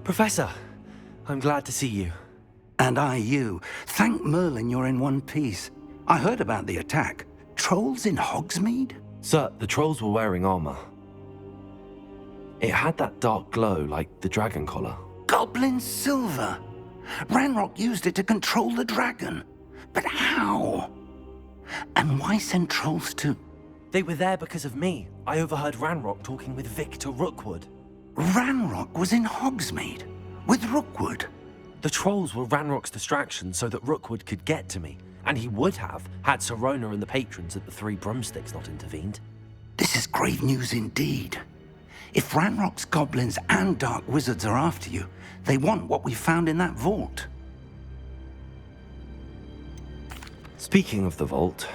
Professor, I'm glad to see you. And I you. Thank Merlin you're in one piece. I heard about the attack. Trolls in Hogsmeade? Sir, the trolls were wearing armor. It had that dark glow like the dragon collar. Goblin silver! Ranrock used it to control the dragon. But how? And why send trolls to... They were there because of me. I overheard Ranrock talking with Victor Rookwood. Ranrock was in Hogsmeade? With Rookwood? The trolls were Ranrock's distraction so that Rookwood could get to me. And he would have, had Sirona and the patrons at the Three Broomsticks not intervened. This is grave news indeed. If Ranrock's goblins and dark wizards are after you, they want what we found in that vault. Speaking of the vault,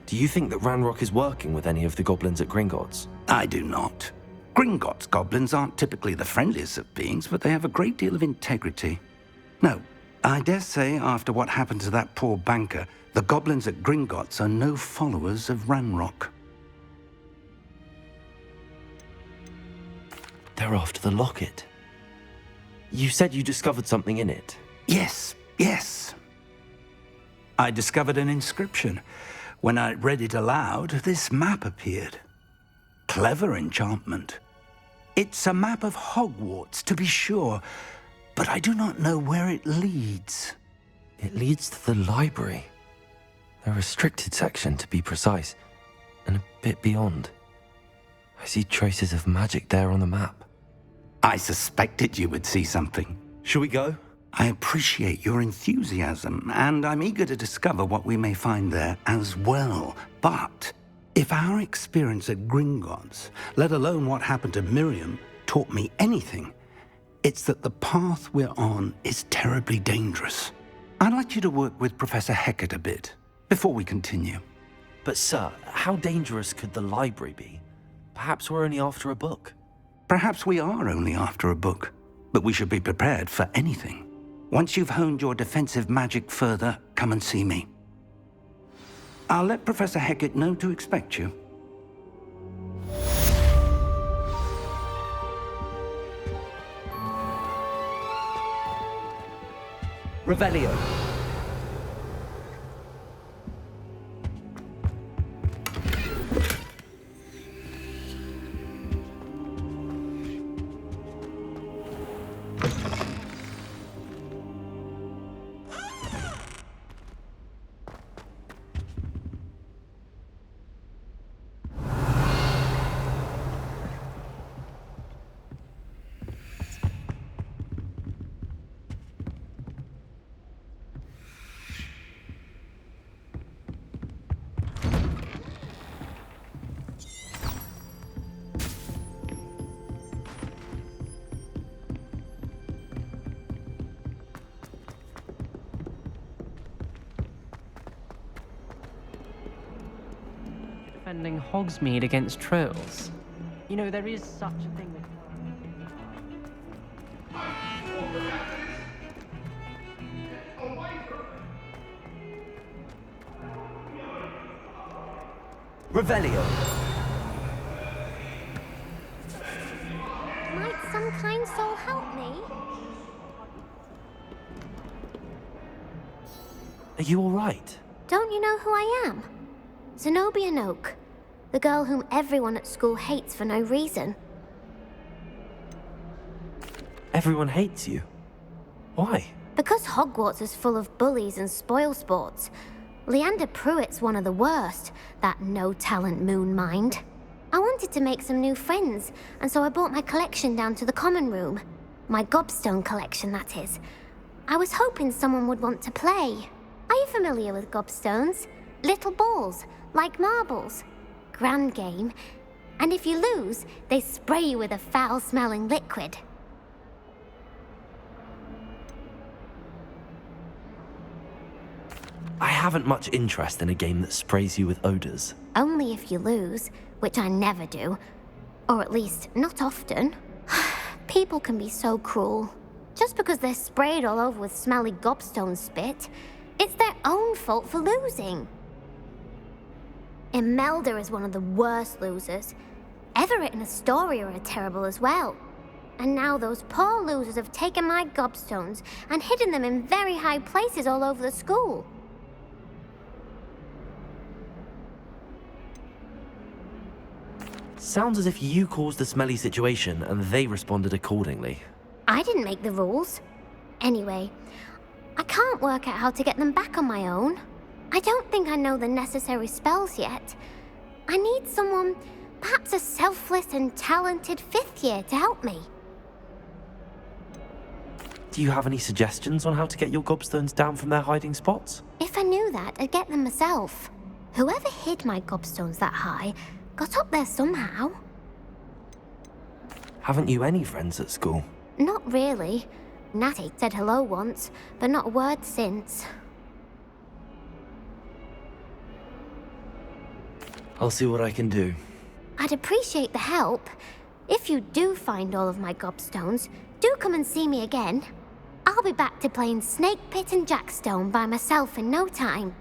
do you think that Ranrock is working with any of the goblins at Gringotts? I do not. Gringotts goblins aren't typically the friendliest of beings, but they have a great deal of integrity. No, I dare say after what happened to that poor banker, the goblins at Gringotts are no followers of Ranrock. They're after the locket. You said you discovered something in it. Yes. I discovered an inscription. When I read it aloud, this map appeared. Clever enchantment. It's a map of Hogwarts, to be sure, but I do not know where it leads. It leads to the library. The restricted section, to be precise, and a bit beyond. I see traces of magic there on the map. I suspected you would see something. Shall we go? I appreciate your enthusiasm, and I'm eager to discover what we may find there as well. But if our experience at Gringotts, let alone what happened to Miriam, taught me anything, it's that the path we're on is terribly dangerous. I'd like you to work with Professor Hecat a bit before we continue. But sir, how dangerous could the library be? Perhaps we're only after a book. Perhaps we are only after a book, but we should be prepared for anything. Once you've honed your defensive magic further, come and see me. I'll let Professor Hecat know to expect you. Revelio. Defending Hogsmeade against trolls. You know, there is such a thing as... Revelio. Might some kind soul help me? Are you all right? Don't you know who I am? Zenobia Noak, the girl whom everyone at school hates for no reason. Everyone hates you. Why? Because Hogwarts is full of bullies and spoilsports. Leander Pruitt's one of the worst, that no-talent moon mind. I wanted to make some new friends, and so I brought my collection down to the common room. My gobstone collection, that is. I was hoping someone would want to play. Are you familiar with gobstones? Little balls, like marbles. Grand game. And if you lose, they spray you with a foul-smelling liquid. I haven't much interest in a game that sprays you with odors. Only if you lose, which I never do. Or at least, not often. People can be so cruel. Just because they're sprayed all over with smelly gobstone spit, it's their own fault for losing. Imelda is one of the worst losers. Everett and Astoria are terrible as well. And now those poor losers have taken my gobstones and hidden them in very high places all over the school. Sounds as if you caused the smelly situation and they responded accordingly. I didn't make the rules. Anyway, I can't work out how to get them back on my own. I don't think I know the necessary spells yet. I need someone, perhaps a selfless and talented 5th year to help me. Do you have any suggestions on how to get your gobstones down from their hiding spots? If I knew that, I'd get them myself. Whoever hid my gobstones that high got up there somehow. Haven't you any friends at school? Not really. Natty said hello once, but not a word since. I'll see what I can do. I'd appreciate the help. If you do find all of my gobstones, do come and see me again. I'll be back to playing Snake Pit and Jackstone by myself in no time.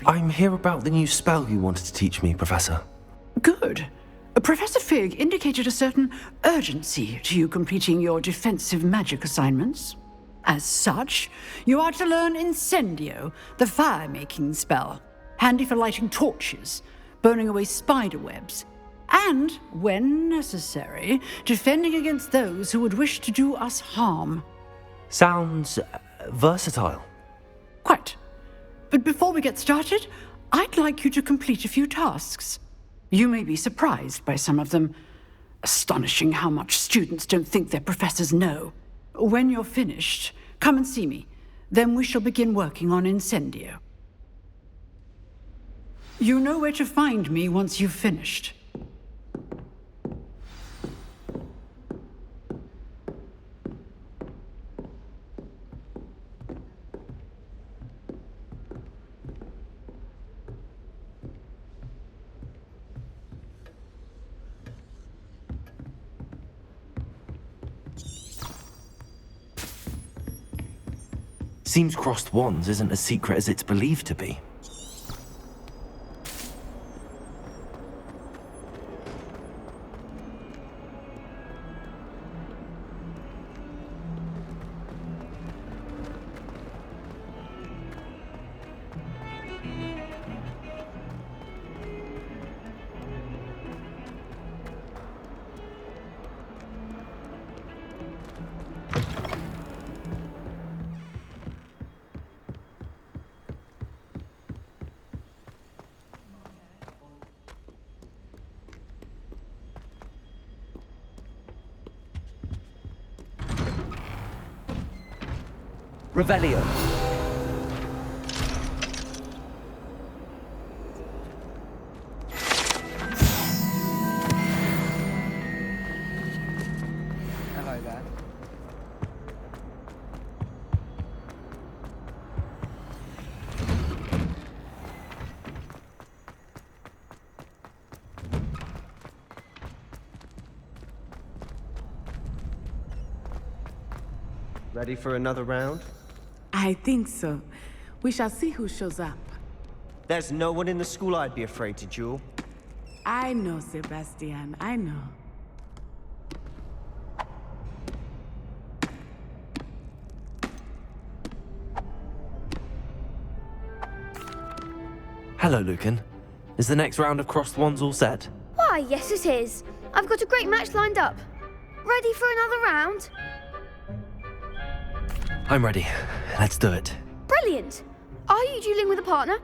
I'm here about the new spell you wanted to teach me, Professor. Good. Professor Fig indicated a certain urgency to you completing your defensive magic assignments. As such, you are to learn Incendio, the fire-making spell, handy for lighting torches, burning away spider webs, and, when necessary, defending against those who would wish to do us harm. Sounds versatile. Quite. But before we get started, I'd like you to complete a few tasks. You may be surprised by some of them. Astonishing how much students don't think their professors know. When you're finished, come and see me. Then we shall begin working on Incendio. You know where to find me once you've finished. Seems crossed wands isn't as secret as it's believed to be. Revelio. Hello there. Ready for another round? I think so. We shall see who shows up. There's no one in the school I'd be afraid to duel. I know, Sebastian, I know. Hello, Lucan. Is the next round of crossed wands all set? Why, yes it is. I've got a great match lined up. Ready for another round? I'm ready. Let's do it. Brilliant. Are you dueling with a partner?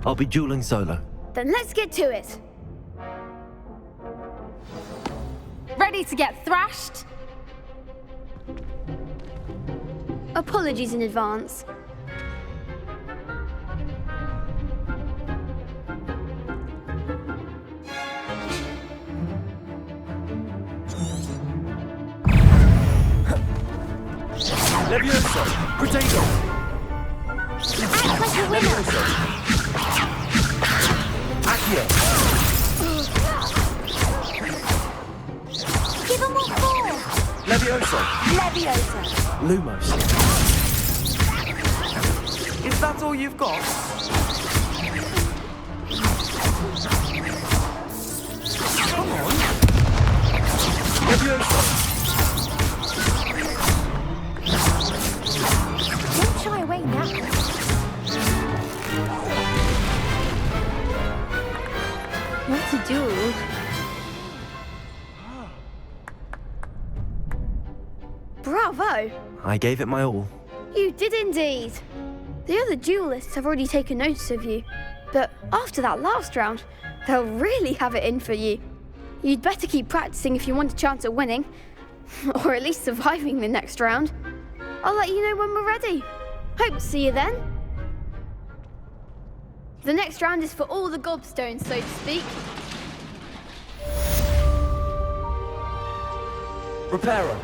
I'll be dueling solo. Then let's get to it. Ready to get thrashed? Apologies in advance. Levioso! Potato! Act like a winner! Accio! Give him what for! Levioso! Leviosa. Lumos. Is that all you've got? Come on! Levioso! Don't shy away now. What a duel. Bravo! I gave it my all. You did indeed. The other duelists have already taken notice of you, but after that last round, they'll really have it in for you. You'd better keep practicing if you want a chance at winning, or at least surviving the next round. I'll let you know when we're ready. Hope to see you then. The next round is for all the gobstones, so to speak. Reparo.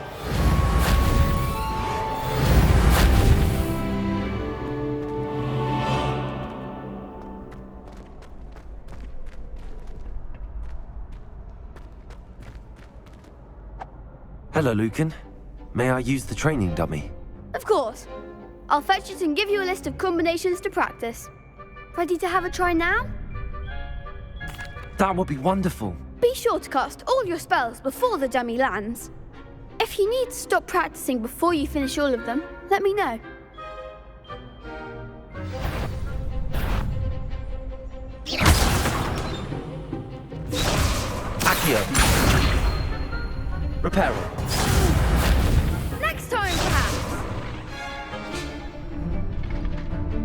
Hello, Lucan. May I use the training dummy? Of course. I'll fetch it and give you a list of combinations to practice. Ready to have a try now? That would be wonderful. Be sure to cast all your spells before the dummy lands. If you need to stop practicing before you finish all of them, let me know. Accio. Reparo. Next time, perhaps.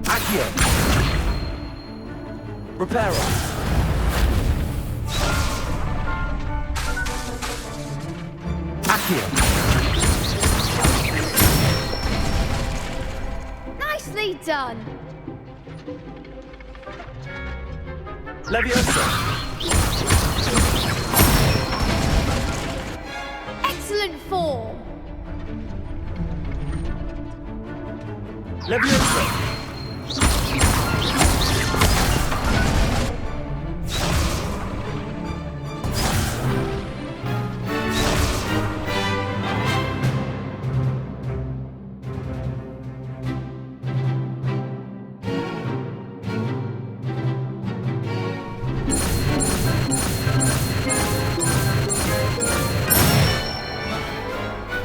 Accio. Reparo. Accio. Nicely done. Leviosa. Excellent form. Leviosa.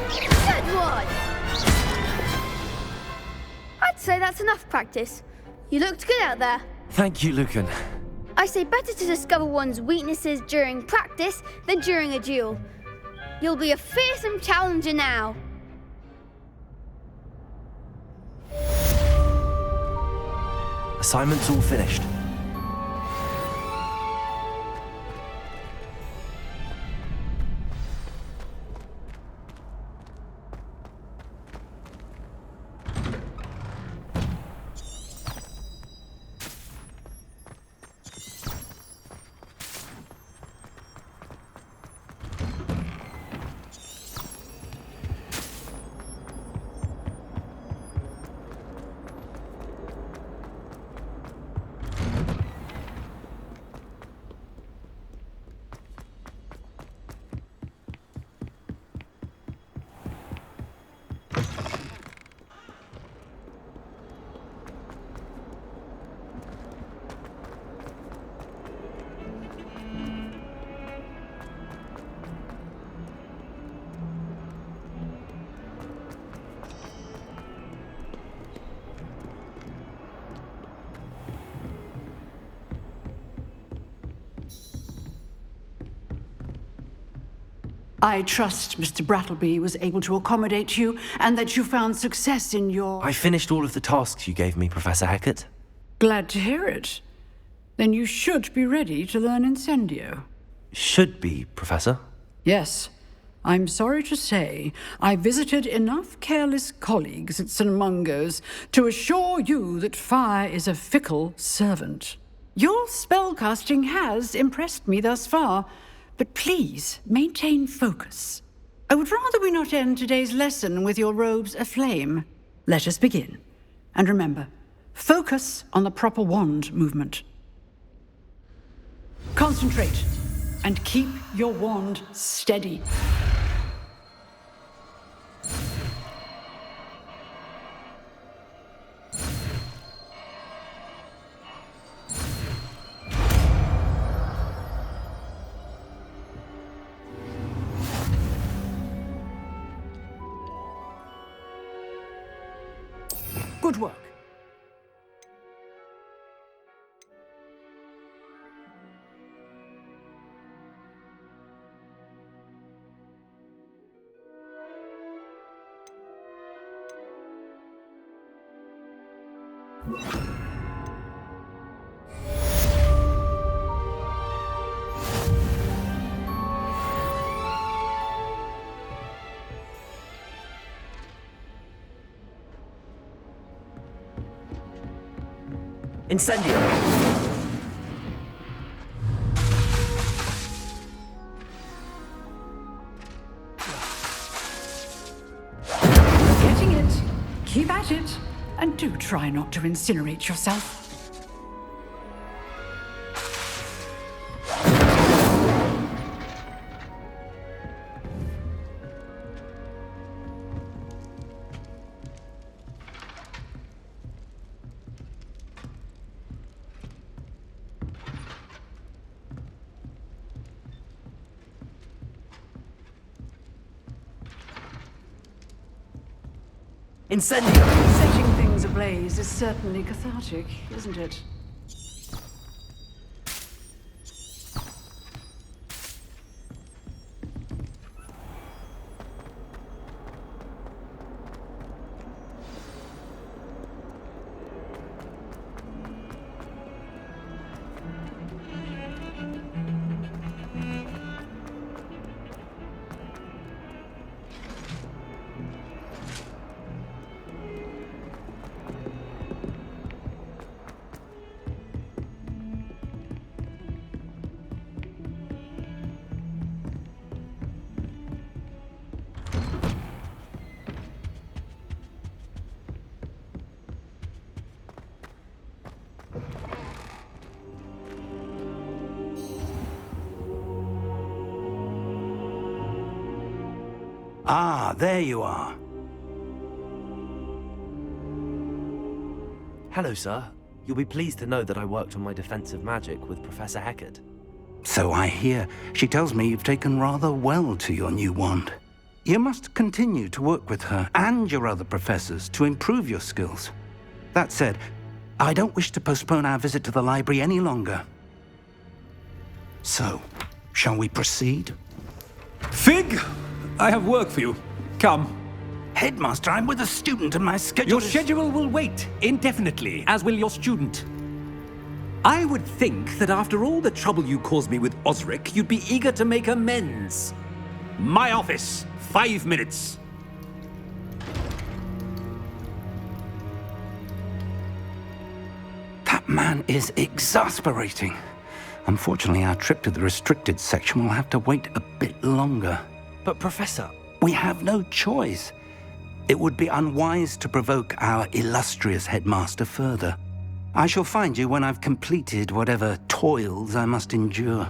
Good one. I'd say that's enough practice. You looked good out there. Thank you, Lucan. I say better to discover one's weaknesses during practice than during a duel. You'll be a fearsome challenger now. Assignment's all finished. I trust Mr. Brattleby was able to accommodate you and that you found success in your... I finished all of the tasks you gave me, Professor Hecat. Glad to hear it. Then you should be ready to learn Incendio. Should be, Professor. Yes. I'm sorry to say, I visited enough careless colleagues at St. Mungo's to assure you that fire is a fickle servant. Your spellcasting has impressed me thus far, but please maintain focus. I would rather we not end today's lesson with your robes aflame. Let us begin. And remember, focus on the proper wand movement. Concentrate, and keep your wand steady. Good work. Incendio! Getting it. Keep at it. And do try not to incinerate yourself. Incendio! Setting things ablaze is certainly cathartic, isn't it? Ah, there you are. Hello, sir. You'll be pleased to know that I worked on my defensive magic with Professor Heckard. So I hear. She tells me you've taken rather well to your new wand. You must continue to work with her and your other professors to improve your skills. That said, I don't wish to postpone our visit to the library any longer. So, shall we proceed? Fig! I have work for you. Come. Headmaster, I'm with a student and my schedule Your is... schedule will wait indefinitely, as will your student. I would think that after all the trouble you caused me with Osric, you'd be eager to make amends. My office, 5 minutes. That man is exasperating. Unfortunately, our trip to the restricted section will have to wait a bit longer. But, Professor... We have no choice. It would be unwise to provoke our illustrious headmaster further. I shall find you when I've completed whatever toils I must endure.